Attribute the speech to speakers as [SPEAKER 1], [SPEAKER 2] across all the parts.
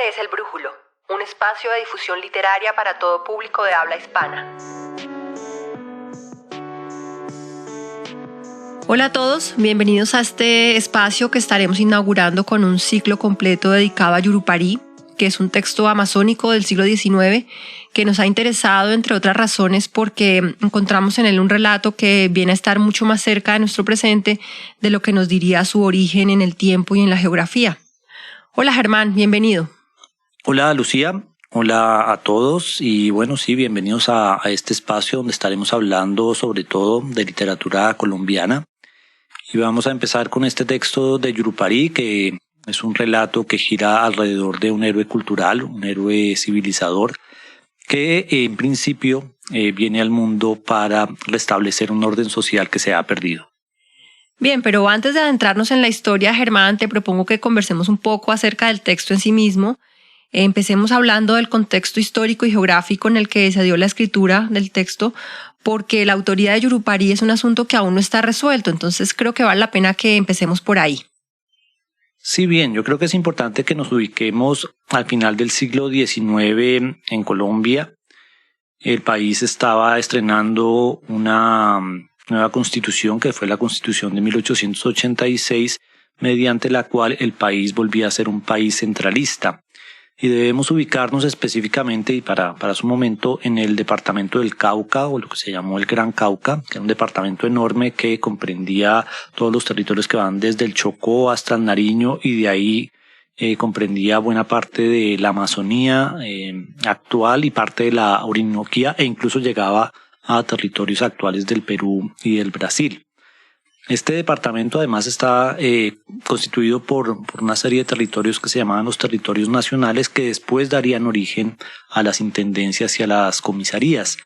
[SPEAKER 1] es El Brújulo, un espacio de difusión literaria para todo público de habla hispana. Hola a todos, bienvenidos a este espacio que estaremos inaugurando con un ciclo completo dedicado a Yurupari, que es un texto amazónico del siglo XIX que nos ha interesado, entre otras razones, porque encontramos en él un relato que viene a estar mucho más cerca de nuestro presente de lo que nos diría su origen en el tiempo y en la geografía. Hola Germán, bienvenido.
[SPEAKER 2] Hola Lucía, hola a todos y bueno, sí, bienvenidos a este espacio donde estaremos hablando sobre todo de literatura colombiana. Y vamos a empezar con este texto de Yurupari, que es un relato que gira alrededor de un héroe cultural, un héroe civilizador, que en principio viene al mundo para restablecer un orden social que se ha perdido.
[SPEAKER 1] Bien, pero antes de adentrarnos en la historia, Germán, te propongo que conversemos un poco acerca del texto en sí mismo. Empecemos hablando del contexto histórico y geográfico en el que se dio la escritura del texto, porque la autoría de Yurupari es un asunto que aún no está resuelto, entonces creo que vale la pena que empecemos por ahí.
[SPEAKER 2] Sí, bien, yo creo que es importante que nos ubiquemos al final del siglo XIX en Colombia. El país estaba estrenando una nueva constitución, que fue la Constitución de 1886, mediante la cual el país volvía a ser un país centralista. Y debemos ubicarnos específicamente y para su momento en el departamento del Cauca, o lo que se llamó el Gran Cauca, que era un departamento enorme que comprendía todos los territorios que van desde el Chocó hasta el Nariño, y de ahí comprendía buena parte de la Amazonía actual y parte de la Orinoquía, e incluso llegaba a territorios actuales del Perú y del Brasil. Este departamento además está constituido por una serie de territorios que se llamaban los territorios nacionales, que después darían origen a las intendencias y a las comisarías,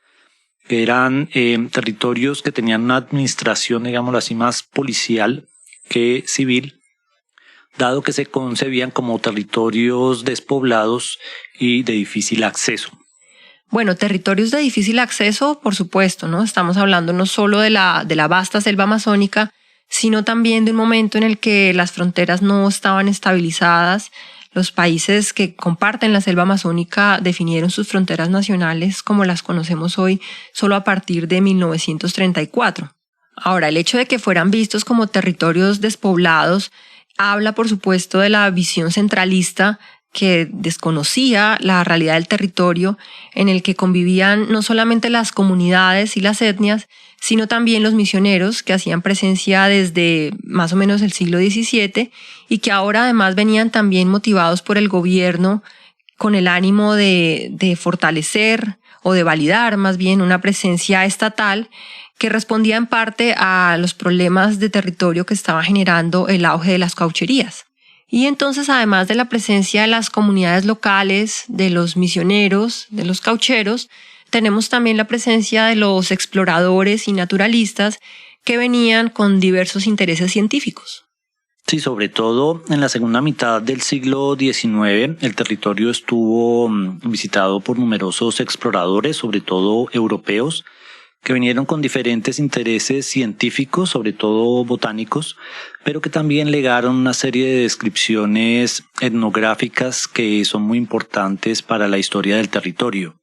[SPEAKER 2] que eran territorios que tenían una administración, digámoslo así, más policial que civil, dado que se concebían como territorios despoblados y de difícil acceso.
[SPEAKER 1] Bueno, territorios de difícil acceso, por supuesto, ¿no? Estamos hablando no solo de la vasta selva amazónica, sino también de un momento en el que las fronteras no estaban estabilizadas. Los países que comparten la selva amazónica definieron sus fronteras nacionales como las conocemos hoy solo a partir de 1934. Ahora, el hecho de que fueran vistos como territorios despoblados habla, por supuesto, de la visión centralista que desconocía la realidad del territorio en el que convivían no solamente las comunidades y las etnias, sino también los misioneros que hacían presencia desde más o menos el siglo XVII y que ahora además venían también motivados por el gobierno con el ánimo de fortalecer o de validar más bien una presencia estatal que respondía en parte a los problemas de territorio que estaba generando el auge de las caucherías. Y entonces, además de la presencia de las comunidades locales, de los misioneros, de los caucheros, tenemos también la presencia de los exploradores y naturalistas que venían con diversos intereses científicos.
[SPEAKER 2] Sí, sobre todo en la segunda mitad del siglo XIX, el territorio estuvo visitado por numerosos exploradores, sobre todo europeos, que vinieron con diferentes intereses científicos, sobre todo botánicos, pero que también legaron una serie de descripciones etnográficas que son muy importantes para la historia del territorio.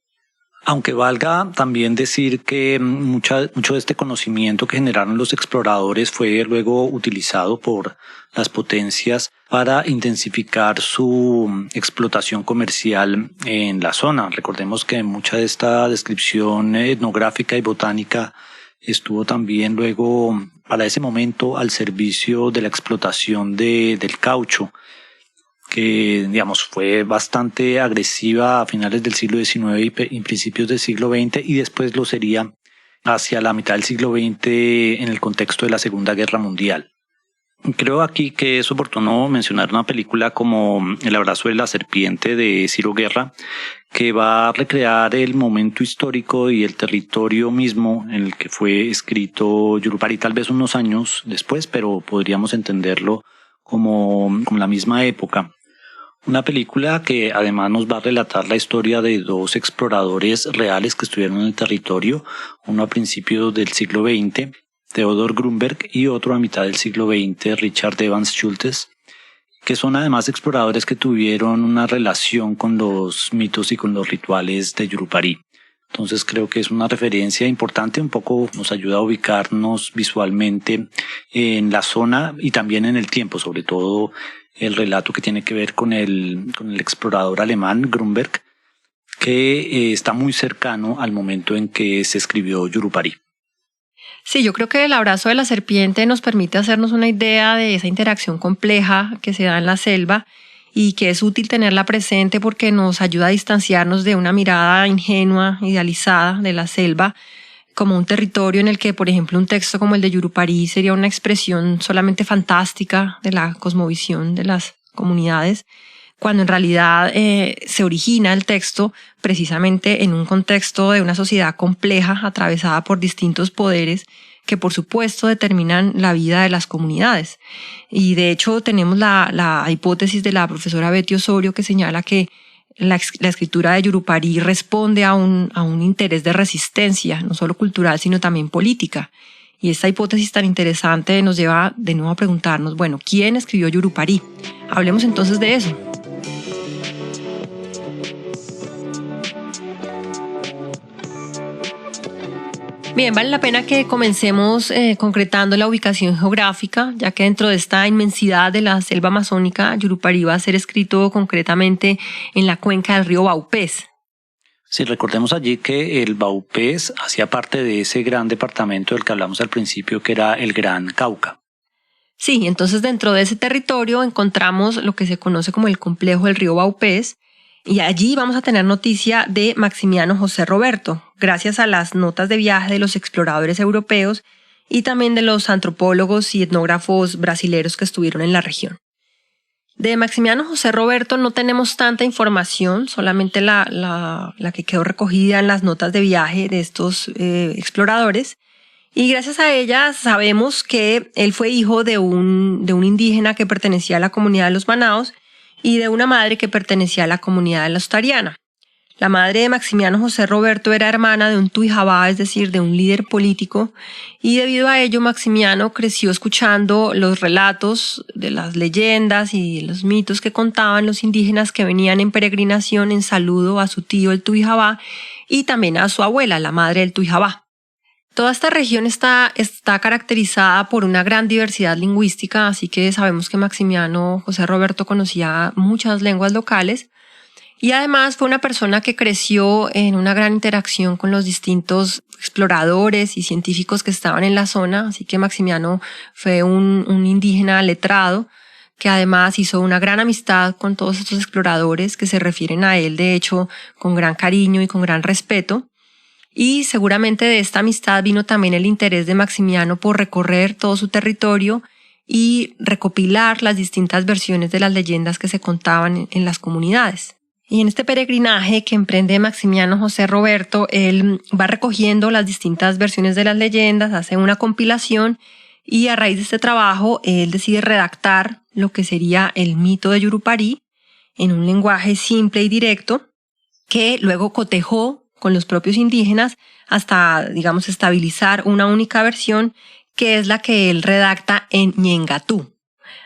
[SPEAKER 2] Aunque valga también decir que mucho de este conocimiento que generaron los exploradores fue luego utilizado por las potencias para intensificar su explotación comercial en la zona. Recordemos que mucha de esta descripción etnográfica y botánica estuvo también luego para ese momento al servicio de la explotación del caucho, que digamos fue bastante agresiva a finales del siglo XIX y principios del siglo XX, y después lo sería hacia la mitad del siglo XX en el contexto de la Segunda Guerra Mundial. Creo aquí que es oportuno mencionar una película como El abrazo de la serpiente de Ciro Guerra, que va a recrear el momento histórico y el territorio mismo en el que fue escrito Yurupari, tal vez unos años después, pero podríamos entenderlo como la misma época. Una película que además nos va a relatar la historia de dos exploradores reales que estuvieron en el territorio, uno a principios del siglo XX, Theodor Grünberg, y otro a mitad del siglo XX, Richard Evans Schultes, que son además exploradores que tuvieron una relación con los mitos y con los rituales de Yurupari. Entonces creo que es una referencia importante, un poco nos ayuda a ubicarnos visualmente en la zona y también en el tiempo, sobre todo el relato que tiene que ver con el explorador alemán Grunberg, que está muy cercano al momento en que se escribió Yurupari.
[SPEAKER 1] Sí, yo creo que el abrazo de la serpiente nos permite hacernos una idea de esa interacción compleja que se da en la selva y que es útil tenerla presente porque nos ayuda a distanciarnos de una mirada ingenua, idealizada de la selva como un territorio en el que, por ejemplo, un texto como el de Yurupari sería una expresión solamente fantástica de la cosmovisión de las comunidades, cuando en realidad se origina el texto precisamente en un contexto de una sociedad compleja atravesada por distintos poderes que por supuesto determinan la vida de las comunidades. Y de hecho tenemos la hipótesis de la profesora Betty Osorio que señala que la escritura de Yurupari responde a un interés de resistencia, no solo cultural, sino también política. Y esta hipótesis tan interesante nos lleva de nuevo a preguntarnos, bueno, ¿quién escribió Yurupari? Hablemos entonces de eso. Bien, vale la pena que comencemos concretando la ubicación geográfica, ya que dentro de esta inmensidad de la selva amazónica, Yurupari va a ser escrito concretamente en la cuenca del río Vaupés.
[SPEAKER 2] Sí, recordemos allí que el Vaupés hacía parte de ese gran departamento del que hablamos al principio, que era el Gran Cauca.
[SPEAKER 1] Sí, entonces dentro de ese territorio encontramos lo que se conoce como el complejo del río Vaupés, y allí vamos a tener noticia de Maximiano José Roberto, gracias a las notas de viaje de los exploradores europeos y también de los antropólogos y etnógrafos brasileños que estuvieron en la región. De Maximiano José Roberto no tenemos tanta información, solamente la que quedó recogida en las notas de viaje de estos exploradores. Y gracias a ella sabemos que él fue hijo de un indígena que pertenecía a la comunidad de los Manaos y de una madre que pertenecía a la comunidad de la Ostariana. La madre de Maximiano José Roberto era hermana de un Tuijabá, es decir, de un líder político, y debido a ello Maximiano creció escuchando los relatos de las leyendas y los mitos que contaban los indígenas que venían en peregrinación en saludo a su tío el Tuijabá y también a su abuela, la madre del Tuijabá. Toda esta región está caracterizada por una gran diversidad lingüística, así que sabemos que Maximiano José Roberto conocía muchas lenguas locales y además fue una persona que creció en una gran interacción con los distintos exploradores y científicos que estaban en la zona, así que Maximiano fue un indígena letrado que además hizo una gran amistad con todos estos exploradores que se refieren a él, de hecho, con gran cariño y con gran respeto. Y seguramente de esta amistad vino también el interés de Maximiano por recorrer todo su territorio y recopilar las distintas versiones de las leyendas que se contaban en las comunidades. Y en este peregrinaje que emprende Maximiano José Roberto, él va recogiendo las distintas versiones de las leyendas, hace una compilación y a raíz de este trabajo él decide redactar lo que sería el mito de Yurupari en un lenguaje simple y directo que luego cotejó con los propios indígenas hasta, digamos, estabilizar una única versión que es la que él redacta en Ñengatú.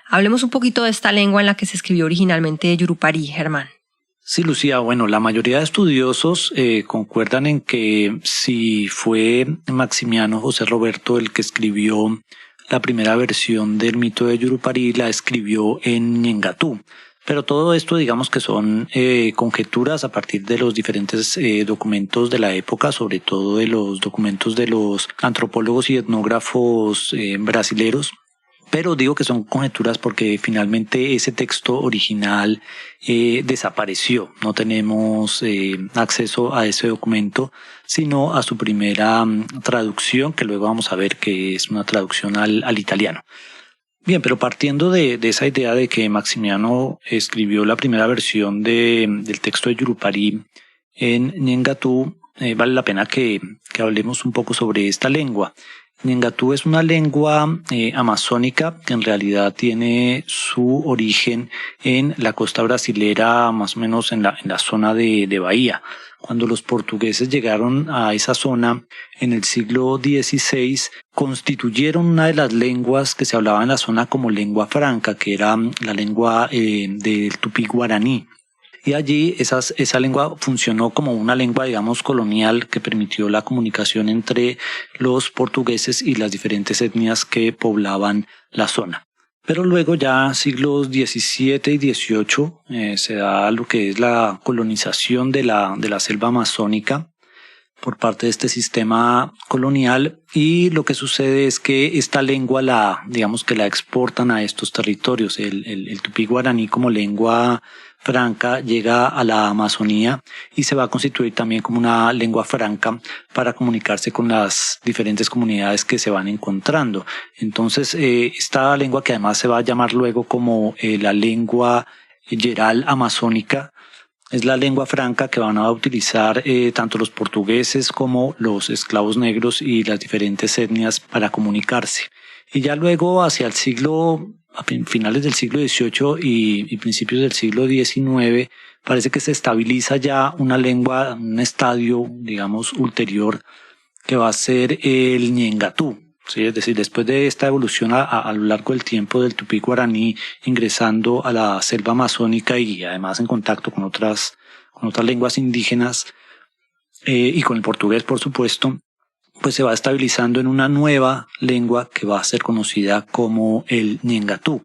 [SPEAKER 1] Hablemos un poquito de esta lengua en la que se escribió originalmente Yurupari, Germán.
[SPEAKER 2] Sí, Lucía, bueno, la mayoría de estudiosos concuerdan en que si fue Maximiano José Roberto el que escribió la primera versión del mito de Yurupari, la escribió en Ñengatú. Pero todo esto digamos que son conjeturas a partir de los diferentes documentos de la época, sobre todo de los documentos de los antropólogos y etnógrafos brasileros. Pero digo que son conjeturas porque finalmente ese texto original desapareció. No tenemos acceso a ese documento, sino a su primera traducción, que luego vamos a ver que es una traducción al italiano. Bien, pero partiendo de esa idea de que Maximiano escribió la primera versión del texto de Yurupari en Ñengatú, vale la pena que hablemos un poco sobre esta lengua. Ñengatú es una lengua amazónica que en realidad tiene su origen en la costa brasilera, más o menos en la zona de Bahía. Cuando los portugueses llegaron a esa zona en el siglo XVI, constituyeron una de las lenguas que se hablaba en la zona como lengua franca, que era la lengua del tupí guaraní. Y allí esa lengua funcionó como una lengua, digamos, colonial que permitió la comunicación entre los portugueses y las diferentes etnias que poblaban la zona. Pero luego ya siglos XVII y XVIII se da lo que es la colonización de la selva amazónica por parte de este sistema colonial, y lo que sucede es que esta lengua la exportan a estos territorios. El tupí guaraní como lengua franca llega a la Amazonía y se va a constituir también como una lengua franca para comunicarse con las diferentes comunidades que se van encontrando. Entonces, esta lengua, que además se va a llamar luego como la lengua yeral amazónica, es la lengua franca que van a utilizar tanto los portugueses como los esclavos negros y las diferentes etnias para comunicarse. Y ya luego, hacia el finales del siglo XVIII y principios del siglo XIX, parece que se estabiliza ya una lengua, un estadio, digamos, ulterior, que va a ser el Ñengatú. Sí, es decir, después de esta evolución a lo largo del tiempo del tupí guaraní ingresando a la selva amazónica y además en contacto con otras lenguas indígenas y con el portugués, por supuesto, pues se va estabilizando en una nueva lengua que va a ser conocida como el Ñengatú,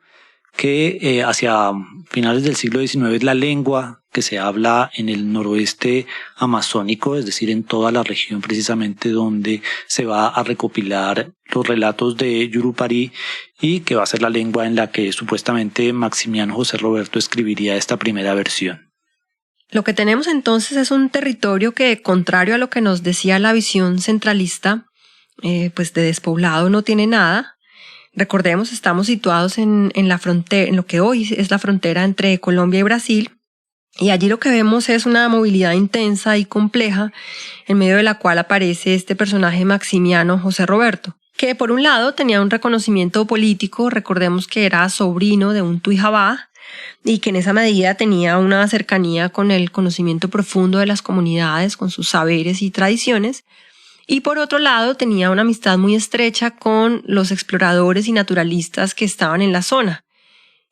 [SPEAKER 2] que hacia finales del siglo XIX es la lengua que se habla en el noroeste amazónico, es decir, en toda la región precisamente donde se va a recopilar los relatos de Yurupari, y que va a ser la lengua en la que supuestamente Maximiano José Roberto escribiría esta primera versión.
[SPEAKER 1] Lo que tenemos entonces es un territorio que, contrario a lo que nos decía la visión centralista, pues de despoblado no tiene nada. Recordemos, estamos situados en la frontera, en lo que hoy es la frontera entre Colombia y Brasil, y allí lo que vemos es una movilidad intensa y compleja, en medio de la cual aparece este personaje Maximiano José Roberto, que por un lado tenía un reconocimiento político. Recordemos que era sobrino de un Tuijabá, y que en esa medida tenía una cercanía con el conocimiento profundo de las comunidades, con sus saberes y tradiciones. Y por otro lado tenía una amistad muy estrecha con los exploradores y naturalistas que estaban en la zona.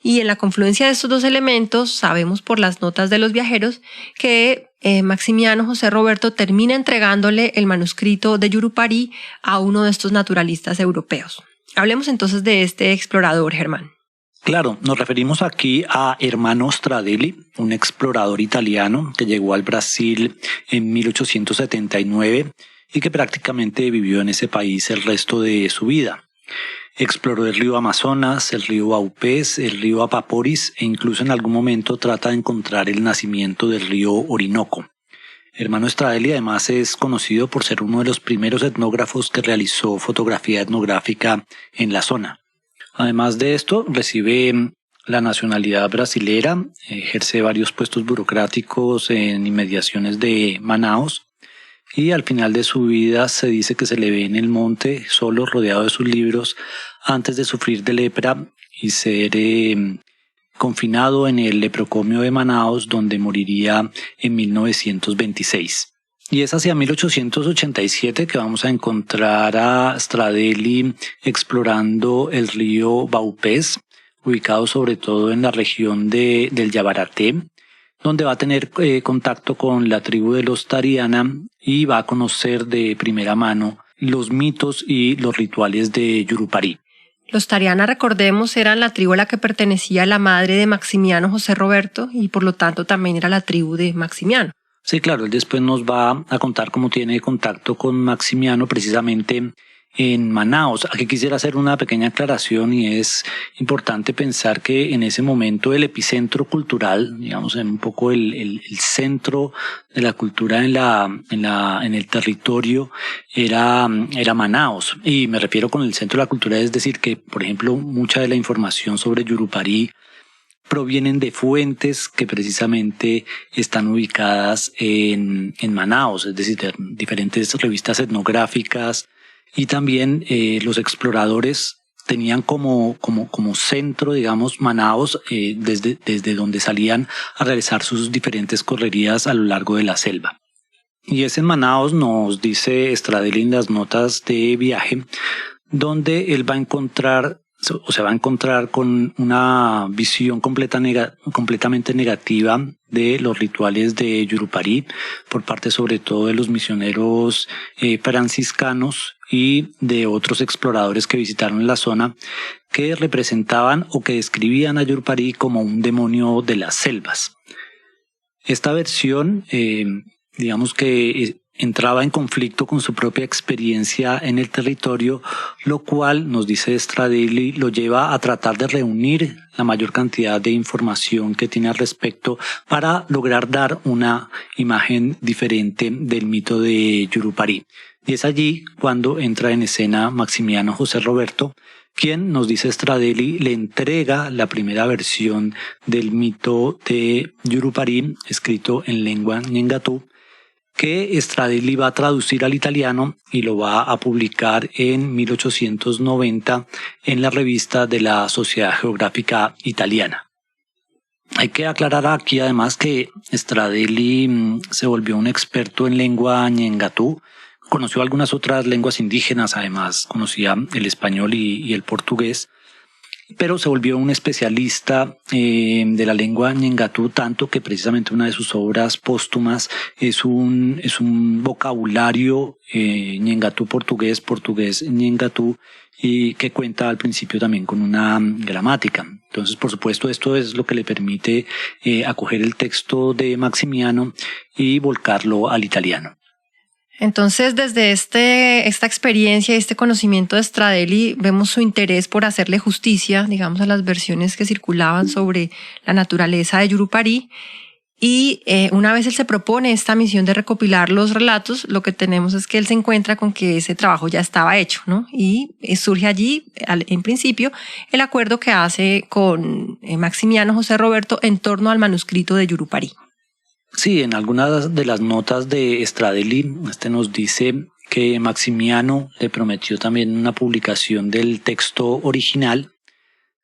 [SPEAKER 1] Y en la confluencia de estos dos elementos, sabemos por las notas de los viajeros que Maximiano José Roberto termina entregándole el manuscrito de Yurupari a uno de estos naturalistas europeos. Hablemos entonces de este explorador, Germán.
[SPEAKER 2] Claro, nos referimos aquí a Ermanno Stradelli, un explorador italiano que llegó al Brasil en 1879 y que prácticamente vivió en ese país el resto de su vida. Exploró el río Amazonas, el río Vaupés, el río Apaporis e incluso en algún momento trata de encontrar el nacimiento del río Orinoco. Ermanno Stradelli además es conocido por ser uno de los primeros etnógrafos que realizó fotografía etnográfica en la zona. Además de esto, recibe la nacionalidad brasilera, ejerce varios puestos burocráticos en inmediaciones de Manaos, y al final de su vida se dice que se le ve en el monte, solo, rodeado de sus libros, antes de sufrir de lepra y ser confinado en el leprocomio de Manaos, donde moriría en 1926. Y es hacia 1887 que vamos a encontrar a Stradelli explorando el río Vaupés, ubicado sobre todo en la región del Yabaraté, donde va a tener contacto con la tribu de los Tariana y va a conocer de primera mano los mitos y los rituales de Yurupari.
[SPEAKER 1] Los Tariana, recordemos, eran la tribu a la que pertenecía la madre de Maximiano José Roberto y por lo tanto también era la tribu de Maximiano.
[SPEAKER 2] Sí, claro, él después nos va a contar cómo tiene contacto con Maximiano precisamente en Manaos. Aquí quisiera hacer una pequeña aclaración, y es importante pensar que en ese momento el epicentro cultural, digamos, en un poco el centro de la cultura en el territorio era Manaos. Y me refiero con el centro de la cultura, es decir, que, por ejemplo, mucha de la información sobre Yurupari provienen de fuentes que precisamente están ubicadas en Manaos, es decir, de diferentes revistas etnográficas, y también los exploradores tenían como centro, digamos, Manaos, desde donde salían a realizar sus diferentes correrías a lo largo de la selva. Y es en Manaos, nos dice Stradeli en las notas de viaje, donde él va a encontrar, o se va a encontrar con una visión completamente negativa de los rituales de Yurupari por parte sobre todo de los misioneros franciscanos y de otros exploradores que visitaron la zona, que representaban o que describían a Yurupari como un demonio de las selvas. Esta versión, digamos que entraba en conflicto con su propia experiencia en el territorio, lo cual, nos dice Stradeli, lo lleva a tratar de reunir la mayor cantidad de información que tiene al respecto para lograr dar una imagen diferente del mito de Yurupari. Y es allí cuando entra en escena Maximiano José Roberto, quien, nos dice Stradeli, le entrega la primera versión del mito de Yurupari, escrito en lengua ñengatú, que Stradeli va a traducir al italiano y lo va a publicar en 1890 en la revista de la Sociedad Geográfica Italiana. Hay que aclarar aquí además que Stradeli se volvió un experto en lengua ñengatú, conoció algunas otras lenguas indígenas, además conocía el español y el portugués, pero se volvió un especialista de la lengua ñengatú, tanto que precisamente una de sus obras póstumas es un vocabulario ñengatú portugués ñengatú, y que cuenta al principio también con una gramática. Entonces, por supuesto, esto es lo que le permite acoger el texto de Maximiano y volcarlo al italiano.
[SPEAKER 1] Entonces, desde esta experiencia y este conocimiento de Stradeli, vemos su interés por hacerle justicia, digamos, a las versiones que circulaban sobre la naturaleza de Yurupari. Y una vez él se propone esta misión de recopilar los relatos, lo que tenemos es que él se encuentra con que ese trabajo ya estaba hecho, ¿no? Y surge allí, en principio, el acuerdo que hace con Maximiano José Roberto en torno al manuscrito de Yurupari.
[SPEAKER 2] Sí, en algunas de las notas de Stradeli, nos dice que Maximiano le prometió también una publicación del texto original,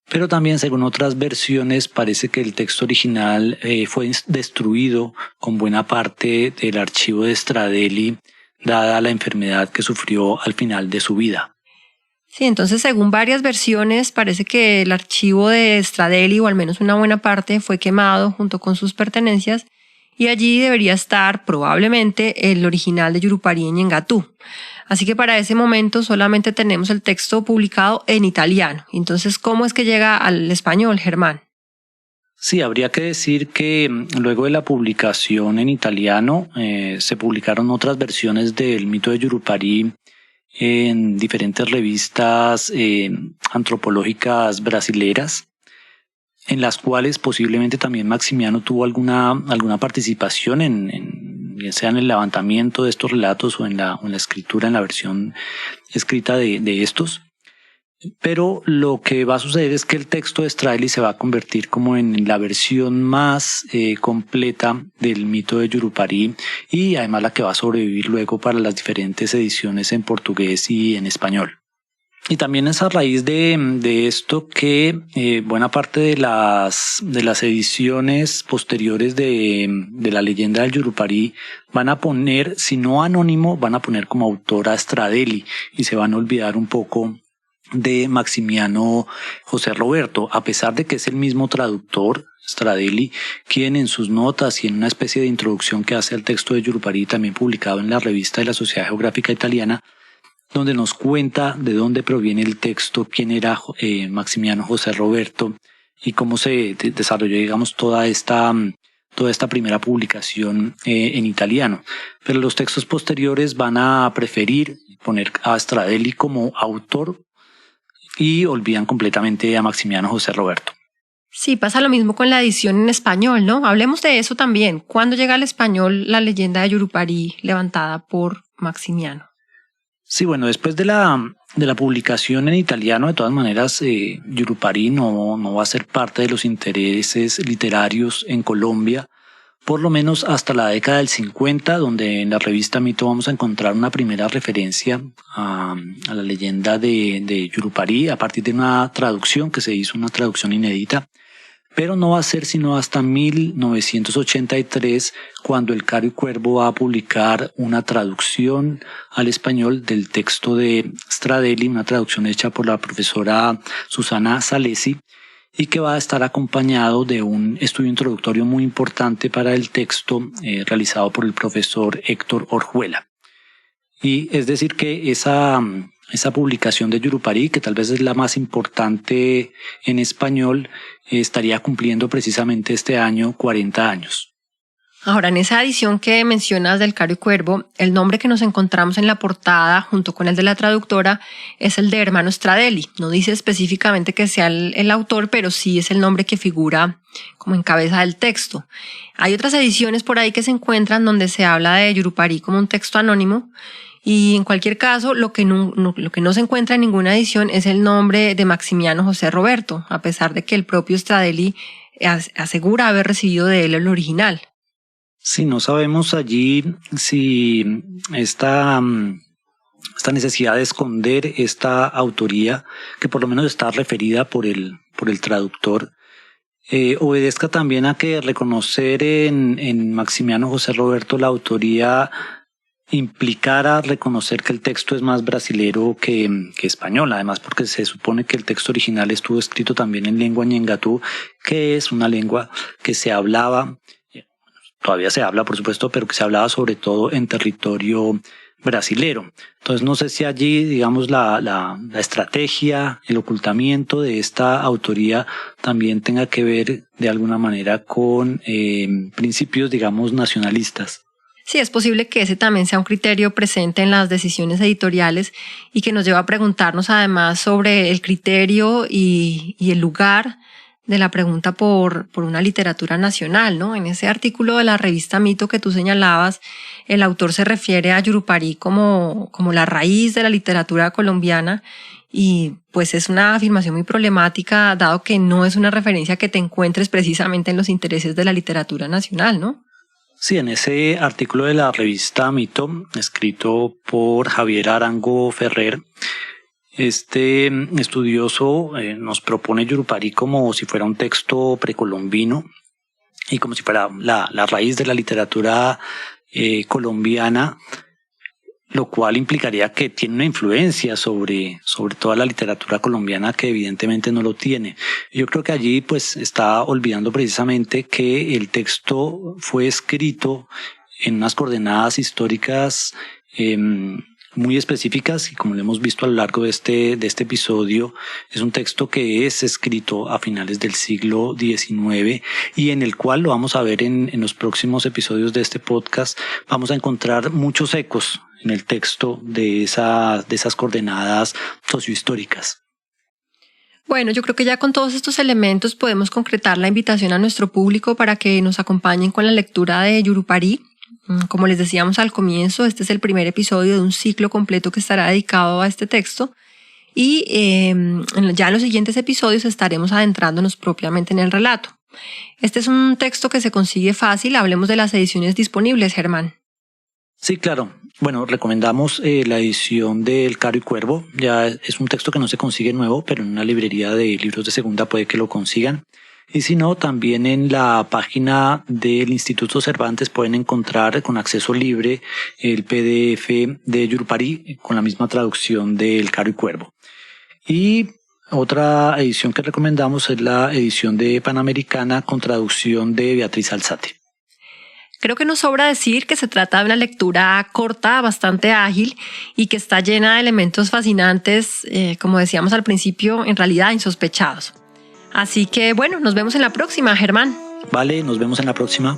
[SPEAKER 2] pero también según otras versiones parece que el texto original fue destruido con buena parte del archivo de Stradeli, dada la enfermedad que sufrió al final de su vida.
[SPEAKER 1] Sí, entonces según varias versiones parece que el archivo de Stradeli, o al menos una buena parte, fue quemado junto con sus pertenencias, y allí debería estar probablemente el original de Yurupari en ñengatú. Así que para ese momento solamente tenemos el texto publicado en italiano. Entonces, ¿cómo es que llega al español, Germán?
[SPEAKER 2] Sí, habría que decir que luego de la publicación en italiano se publicaron otras versiones del mito de Yurupari en diferentes revistas antropológicas brasileras, en las cuales posiblemente también Maximiano tuvo alguna participación ya sea en el levantamiento de estos relatos o en la escritura, en la versión escrita de estos. Pero lo que va a suceder es que el texto de Stradeli se va a convertir como en la versión más completa del mito de Yurupari, y además la que va a sobrevivir luego para las diferentes ediciones en portugués y en español. Y también es a raíz de esto que buena parte de las ediciones posteriores de la leyenda del Yurupari van a poner, si no anónimo, van a poner como autor a Stradeli, y se van a olvidar un poco de Maximiano José Roberto, a pesar de que es el mismo traductor, Stradeli, quien en sus notas y en una especie de introducción que hace al texto de Yurupari, también publicado en la revista de la Sociedad Geográfica Italiana, donde nos cuenta de dónde proviene el texto, quién era Maximiano José Roberto y cómo se desarrolló, digamos, toda esta primera publicación en italiano. Pero los textos posteriores van a preferir poner a Stradeli como autor y olvidan completamente a Maximiano José Roberto.
[SPEAKER 1] Sí, pasa lo mismo con la edición en español, ¿no? Hablemos de eso también. ¿Cuándo llega al español la leyenda de Yurupari levantada por Maximiano?
[SPEAKER 2] Sí, bueno, después de la publicación en italiano, de todas maneras, Yurupari no va a ser parte de los intereses literarios en Colombia, por lo menos hasta la década del 50, donde en la revista Mito vamos a encontrar una primera referencia a la leyenda de Yurupari a partir de una traducción que se hizo, una traducción inédita. Pero no va a ser sino hasta 1983 cuando el Caro y Cuervo va a publicar una traducción al español del texto de Stradelli, una traducción hecha por la profesora Susana Salesi, y que va a estar acompañado de un estudio introductorio muy importante para el texto realizado por el profesor Héctor Orjuela. Y es decir que esa publicación de Yurupari, que tal vez es la más importante en español, estaría cumpliendo precisamente este año 40 años.
[SPEAKER 1] Ahora, en esa edición que mencionas del Caro y Cuervo, el nombre que nos encontramos en la portada, junto con el de la traductora, es el de Hermano Stradelli. No dice específicamente que sea el autor, pero sí es el nombre que figura como en cabeza del texto. Hay otras ediciones por ahí que se encuentran donde se habla de Yurupari como un texto anónimo, y en cualquier caso, lo que no se encuentra en ninguna edición es el nombre de Maximiano José Roberto, a pesar de que el propio Stradelli asegura haber recibido de él el original.
[SPEAKER 2] Sí, no sabemos allí si esta necesidad de esconder esta autoría, que por lo menos está referida por el traductor, obedezca también a que reconocer en Maximiano José Roberto la autoría implicara reconocer que el texto es más brasilero que español, además porque se supone que el texto original estuvo escrito también en lengua ñengatú, que es una lengua que se hablaba, todavía se habla por supuesto, pero que se hablaba sobre todo en territorio brasilero. Entonces no sé si allí, digamos, la estrategia, el ocultamiento de esta autoría también tenga que ver de alguna manera con principios, digamos, nacionalistas.
[SPEAKER 1] Sí, es posible que ese también sea un criterio presente en las decisiones editoriales y que nos lleva a preguntarnos además sobre el criterio y el lugar de la pregunta por una literatura nacional, ¿no? En ese artículo de la revista Mito que tú señalabas, el autor se refiere a Yurupari como la raíz de la literatura colombiana, y pues es una afirmación muy problemática, dado que no es una referencia que te encuentres precisamente en los intereses de la literatura nacional, ¿no?
[SPEAKER 2] Sí, en ese artículo de la revista Mito, escrito por Javier Arango Ferrer, este estudioso nos propone Yurupari como si fuera un texto precolombino y como si fuera la raíz de la literatura colombiana, lo cual implicaría que tiene una influencia sobre toda la literatura colombiana, que evidentemente no lo tiene. Yo creo que allí pues está olvidando precisamente que el texto fue escrito en unas coordenadas históricas muy específicas, y como lo hemos visto a lo largo de este episodio, es un texto que es escrito a finales del siglo XIX y en el cual, lo vamos a ver en los próximos episodios de este podcast, vamos a encontrar muchos ecos en el texto de esas coordenadas sociohistóricas.
[SPEAKER 1] Bueno, yo creo que ya con todos estos elementos podemos concretar la invitación a nuestro público para que nos acompañen con la lectura de Yurupari. Como les decíamos al comienzo, este es el primer episodio de un ciclo completo que estará dedicado a este texto, y ya en los siguientes episodios estaremos adentrándonos propiamente en el relato. Este es un texto que se consigue fácil. Hablemos de las ediciones disponibles, Germán.
[SPEAKER 2] Sí, claro. Bueno, recomendamos la edición del Caro y Cuervo. Ya es un texto que no se consigue nuevo, pero en una librería de libros de segunda puede que lo consigan. Y si no, también en la página del Instituto Cervantes pueden encontrar con acceso libre el PDF de Yurupari con la misma traducción del Caro y Cuervo. Y otra edición que recomendamos es la edición de Panamericana con traducción de Beatriz Alzate.
[SPEAKER 1] Creo que nos sobra decir que se trata de una lectura corta, bastante ágil y que está llena de elementos fascinantes, como decíamos al principio, en realidad insospechados. Así que bueno, nos vemos en la próxima, Germán.
[SPEAKER 2] Vale, nos vemos en la próxima.